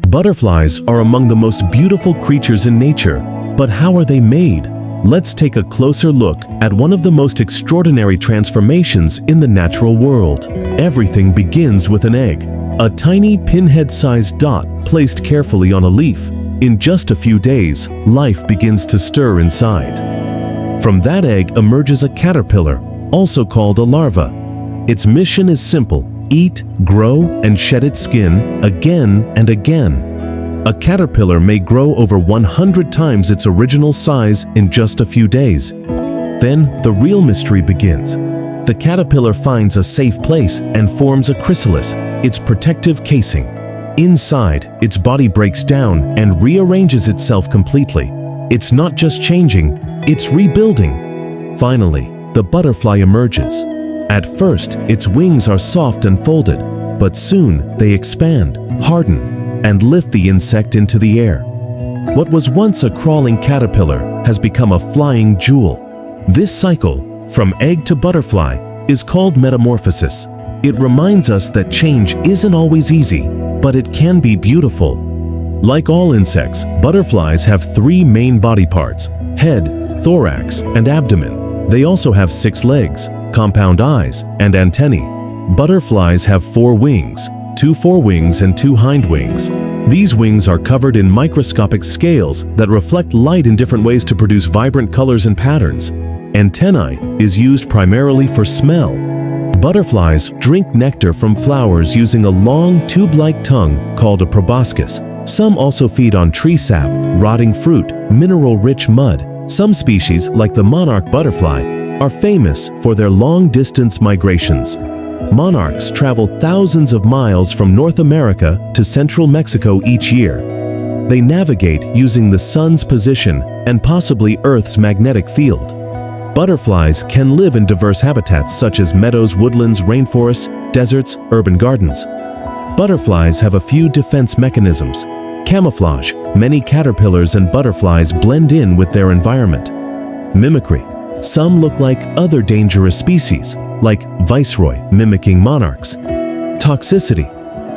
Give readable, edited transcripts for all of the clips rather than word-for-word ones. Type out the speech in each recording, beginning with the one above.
Butterflies are among the most beautiful creatures in nature, but how are they made? Let's take a closer look at one of the most extraordinary transformations in the natural world. Everything begins with an egg, a tiny pinhead-sized dot placed carefully on a leaf. In just a few days, life begins to stir inside. From that egg emerges a caterpillar, also called a larva. Its mission is simple: eat, grow, and shed its skin again and again. A caterpillar may grow over 100 times its original size in just a few days. Then the real mystery begins. The caterpillar finds a safe place and forms a chrysalis, its protective casing. Inside, its body breaks down and rearranges itself completely. It's not just changing, it's rebuilding. Finally, the butterfly emerges. At first, its wings are soft and folded, but soon they expand, harden, and lift the insect into the air. What was once a crawling caterpillar has become a flying jewel. This cycle, from egg to butterfly, is called metamorphosis. It reminds us that change isn't always easy, but it can be beautiful. Like all insects, butterflies have 3 main body parts: head, thorax, and abdomen. They also have 6 legs, compound eyes, and antennae. Butterflies have 4 wings, 2 forewings and 2 hindwings. These wings are covered in microscopic scales that reflect light in different ways to produce vibrant colors and patterns. Antennae is used primarily for smell. Butterflies drink nectar from flowers using a long tube-like tongue called a proboscis. Some also feed on tree sap, rotting fruit, mineral-rich mud. Some species, like the monarch butterfly, are famous for their long-distance migrations. Monarchs travel thousands of miles from North America to central Mexico each year. They navigate using the sun's position and possibly Earth's magnetic field. Butterflies can live in diverse habitats such as meadows, woodlands, rainforests, deserts, urban gardens. Butterflies have a few defense mechanisms. Camouflage. Many caterpillars and butterflies blend in with their environment. Mimicry. Some look like other dangerous species, like viceroy mimicking monarchs. Toxicity.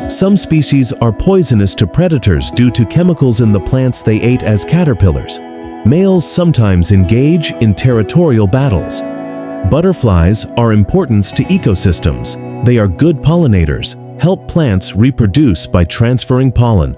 Some species are poisonous to predators due to chemicals in the plants they ate as caterpillars. Males sometimes engage in territorial battles. Butterflies are important to ecosystems. They are good pollinators, help plants reproduce by transferring pollen.